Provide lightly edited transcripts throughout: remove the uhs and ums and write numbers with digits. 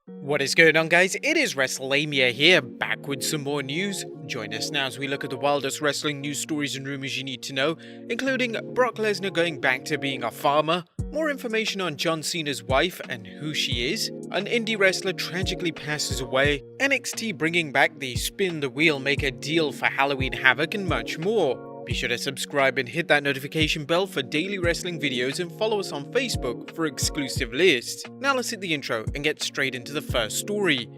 What is going on, guys? It is Wrestlelamia here, back with some more news. Join us now as we look at the wildest wrestling news stories and rumors you need to know, including Brock Lesnar going back to being a farmer, more information on John Cena's wife and who she is, an indie wrestler tragically passes away, NXT bringing back the spin the wheel make a deal for Halloween Havoc, and much more. Be sure to subscribe and hit that notification bell for daily wrestling videos, and follow us on Facebook for exclusive lists. Now let's hit the intro and get straight into the first story.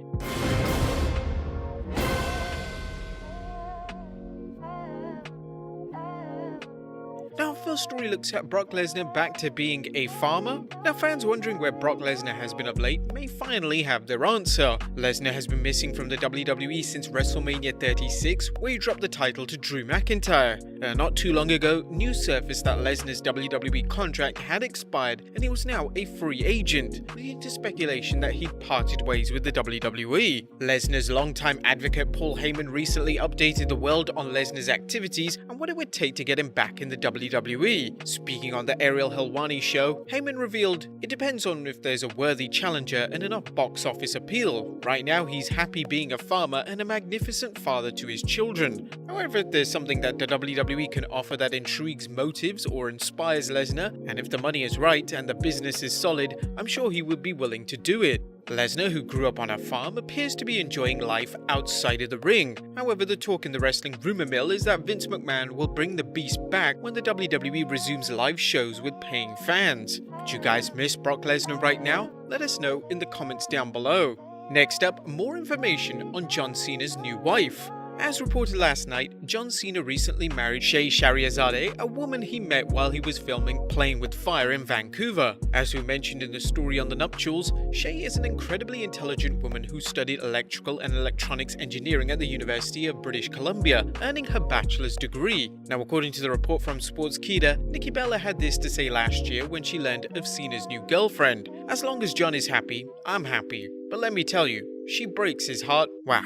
Now, our first story looks at Brock Lesnar back to being a farmer. Now, fans wondering where Brock Lesnar has been of late may finally have their answer. Lesnar has been missing from the WWE since WrestleMania 36, where he dropped the title to Drew McIntyre. Not too long ago, news surfaced that Lesnar's WWE contract had expired and he was now a free agent, leading to speculation that he'd parted ways with the WWE. Lesnar's longtime advocate Paul Heyman recently updated the world on Lesnar's activities and what it would take to get him back in the WWE. Speaking on the Ariel Helwani show, Heyman revealed, "It depends on if there's a worthy challenger and enough box office appeal. Right now, he's happy being a farmer and a magnificent father to his children. However, if there's something that the WWE can offer that intrigues motives or inspires Lesnar, and if the money is right and the business is solid, I'm sure he would be willing to do it." Lesnar, who grew up on a farm, appears to be enjoying life outside of the ring. However, the talk in the wrestling rumor mill is that Vince McMahon will bring the beast back when the WWE resumes live shows with paying fans. Do you guys miss Brock Lesnar right now? Let us know in the comments down below. Next up, more information on John Cena's new wife. As reported last night, John Cena recently married Shea Shahriazadeh, a woman he met while he was filming Playing with Fire in Vancouver. As we mentioned in the story on the nuptials, Shea is an incredibly intelligent woman who studied electrical and electronics engineering at the University of British Columbia, earning her bachelor's degree. Now, according to the report from Sportskeeda, Nikki Bella had this to say last year when she learned of Cena's new girlfriend. "As long as John is happy, I'm happy. But let me tell you, she breaks his heart. Wow.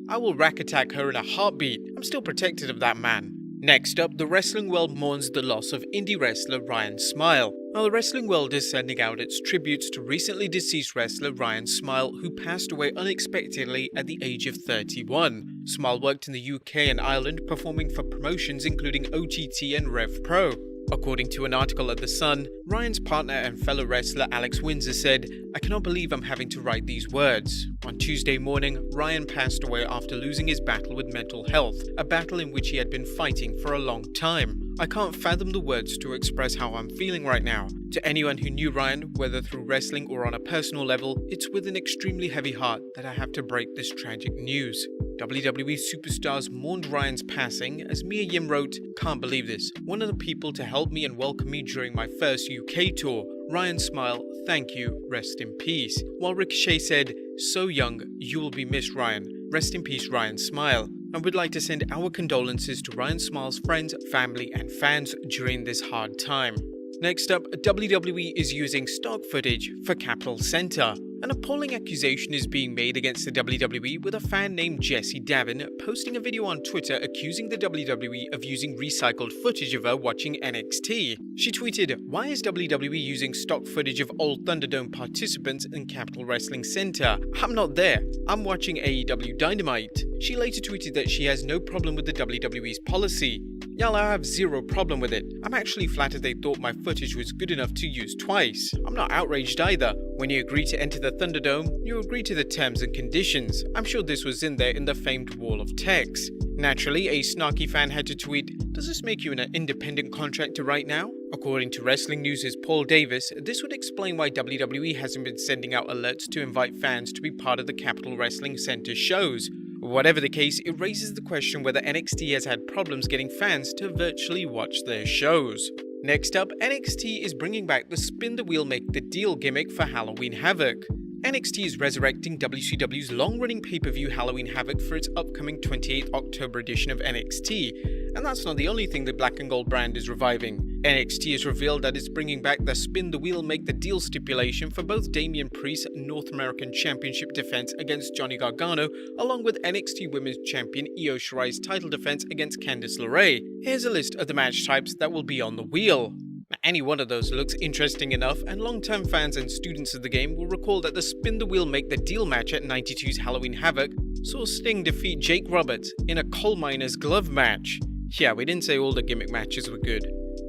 I will rack attack her in a heartbeat. I'm still protected of that man." Next up, the wrestling world mourns the loss of indie wrestler Ryan Smile. Now, the wrestling world is sending out its tributes to recently deceased wrestler Ryan Smile, who passed away unexpectedly at the age of 31. Smile worked in the UK and Ireland, performing for promotions including OTT and Rev Pro. According to an article at The Sun, Ryan's partner and fellow wrestler Alex Windsor said, "I cannot believe I'm having to write these words." On Tuesday morning, Ryan passed away after losing his battle with mental health, a battle in which he had been fighting for a long time. "I can't fathom the words to express how I'm feeling right now. To anyone who knew Ryan, whether through wrestling or on a personal level, it's with an extremely heavy heart that I have to break this tragic news." WWE superstars mourned Ryan's passing, as Mia Yim wrote, "Can't believe this. One of the people to help me and welcome me during my first UK tour. Ryan Smile, thank you, rest in peace." While Ricochet said, "So young, you will be missed, Ryan. Rest in peace, Ryan Smile." And we'd like to send our condolences to Ryan Smile's friends, family and fans during this hard time. Next up, WWE is using stock footage for Capitol Center. An appalling accusation is being made against the WWE, with a fan named Jesse Davin posting a video on Twitter accusing the WWE of using recycled footage of her watching NXT. She tweeted, "Why is WWE using stock footage of old Thunderdome participants in Capitol Wrestling Center? I'm not there. I'm watching AEW Dynamite." She later tweeted that she has no problem with the WWE's policy. "Y'all, I have zero problem with it. I'm actually flattered they thought my footage was good enough to use twice. I'm not outraged either. When you agree to enter the Thunderdome, you agree to the terms and conditions. I'm sure this was in there in the famed wall of text." Naturally, a snarky fan had to tweet, "Does this make you an independent contractor right now?" According to Wrestling News' Paul Davis, this would explain why WWE hasn't been sending out alerts to invite fans to be part of the Capitol Wrestling Center shows. Whatever the case, it raises the question whether NXT has had problems getting fans to virtually watch their shows. Next up, NXT is bringing back the spin the wheel make the deal gimmick for Halloween Havoc. NXT is resurrecting WCW's long-running pay-per-view Halloween Havoc for its upcoming 28th October edition of NXT. And that's not the only thing the Black and Gold brand is reviving. NXT has revealed that it's bringing back the spin the wheel make the deal stipulation for both Damian Priest's North American Championship defense against Johnny Gargano, along with NXT Women's Champion Io Shirai's title defense against Candice LeRae. Here's a list of the match types that will be on the wheel. any one of those looks interesting enough, and long-term fans and students of the game will recall that the Spin the Wheel Make the Deal match at 92's Halloween Havoc saw Sting defeat Jake Roberts in a coal miner's glove match. Yeah, we didn't say all the gimmick matches were good.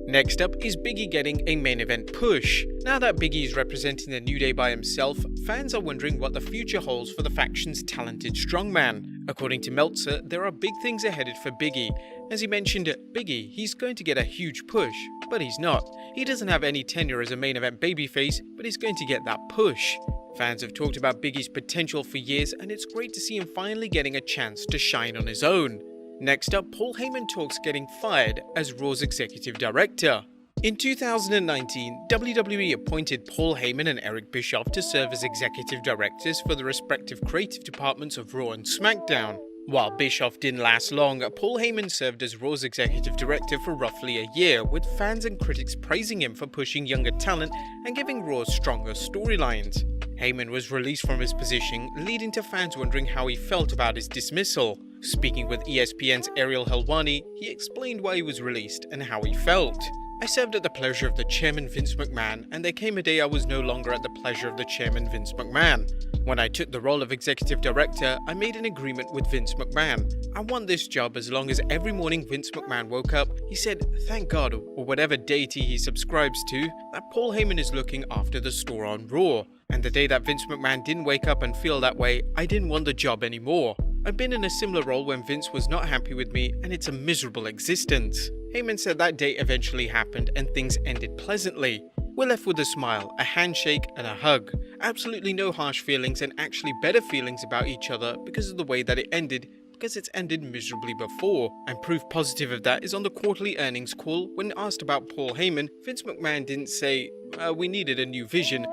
Next up is Biggie getting a main event push. Now that Biggie is representing the New Day by himself, fans are wondering what the future holds for the faction's talented strongman. According to Meltzer, there are big things ahead for Biggie. As he mentioned, Biggie, he's going to get a huge push, but he's not. He doesn't have any tenure as a main event babyface, but he's going to get that push. Fans have talked about Biggie's potential for years, and it's great to see him finally getting a chance to shine on his own. Next up, Paul Heyman talks getting fired as Raw's executive director. In 2019, WWE appointed Paul Heyman and Eric Bischoff to serve as executive directors for the respective creative departments of Raw and SmackDown. While Bischoff didn't last long, Paul Heyman served as Raw's executive director for roughly a year, with fans and critics praising him for pushing younger talent and giving Raw stronger storylines. Heyman was released from his position, leading to fans wondering how he felt about his dismissal. Speaking with ESPN's Ariel Helwani, he explained why he was released and how he felt. "I served at the pleasure of the chairman Vince McMahon, and there came a day I was no longer at the pleasure of the chairman Vince McMahon. When I took the role of executive director, I made an agreement with Vince McMahon. I want this job as long as every morning Vince McMahon woke up, he said, thank God, or whatever deity he subscribes to, that Paul Heyman is looking after the store on Raw. And the day that Vince McMahon didn't wake up and feel that way, I didn't want the job anymore. I've been in a similar role when Vince was not happy with me, and it's a miserable existence." Heyman said that day eventually happened and things ended pleasantly. "We're left with a smile, a handshake and a hug. Absolutely no harsh feelings, and actually better feelings about each other because of the way that it ended, because it's ended miserably before. And proof positive of that is on the quarterly earnings call. When asked about Paul Heyman, Vince McMahon didn't say, we needed a new vision,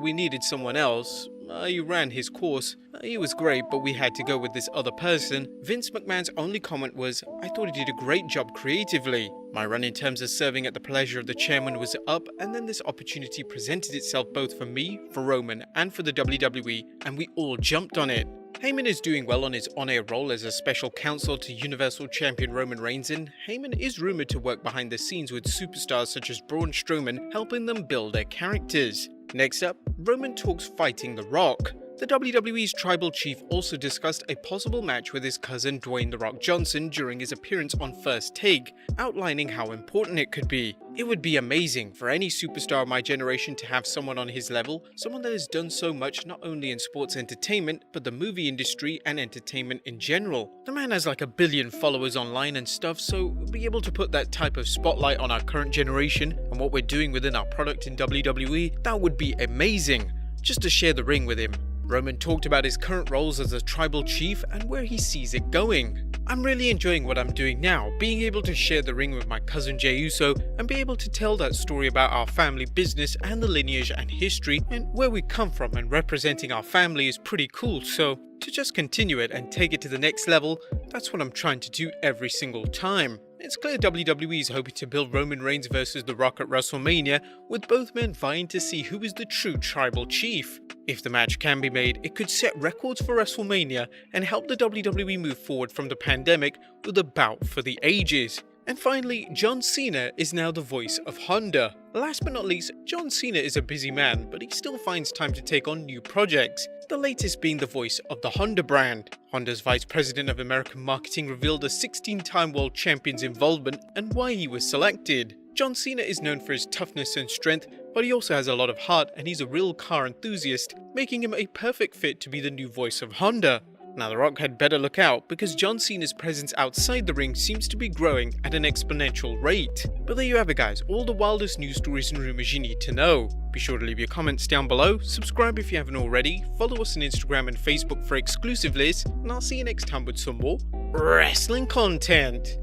we needed someone else. He ran his course. He was great, but we had to go with this other person. Vince McMahon's only comment was, I thought he did a great job creatively. My run in terms of serving at the pleasure of the chairman was up, and then this opportunity presented itself both for me, for Roman, and for the WWE, and we all jumped on it." Heyman is doing well on his on-air role as a special counsel to Universal Champion Roman Reigns, and Heyman is rumored to work behind the scenes with superstars such as Braun Strowman, helping them build their characters. Next up, Roman talks fighting The Rock. The WWE's Tribal Chief also discussed a possible match with his cousin Dwayne The Rock Johnson during his appearance on First Take, outlining how important it could be. "It would be amazing for any superstar of my generation to have someone on his level, someone that has done so much not only in sports entertainment, but the movie industry and entertainment in general. The man has like 1 billion followers online and stuff, so be able to put that type of spotlight on our current generation and what we're doing within our product in WWE, that would be amazing. Just to share the ring with him." Roman talked about his current roles as a tribal chief and where he sees it going. "I'm really enjoying what I'm doing now, being able to share the ring with my cousin Jey Uso and be able to tell that story about our family business and the lineage and history and where we come from, and representing our family is pretty cool, so to just continue it and take it to the next level, that's what I'm trying to do every single time." It's clear WWE is hoping to build Roman Reigns versus The Rock at WrestleMania, with both men vying to see who is the true tribal chief. If the match can be made, it could set records for WrestleMania and help the WWE move forward from the pandemic with a bout for the ages. And finally, John Cena is now the voice of Honda. Last but not least, John Cena is a busy man, but he still finds time to take on new projects, the latest being the voice of the Honda brand. Honda's Vice President of American Marketing revealed the 16-time world champion's involvement and why he was selected. John Cena is known for his toughness and strength, but he also has a lot of heart and he's a real car enthusiast, making him a perfect fit to be the new voice of Honda. Now, The Rock had better look out because John Cena's presence outside the ring seems to be growing at an exponential rate. But there you have it, guys, all the wildest news stories and rumors you need to know. Be sure to leave your comments down below, subscribe if you haven't already, follow us on Instagram and Facebook for exclusive lists, and I'll see you next time with some more wrestling content.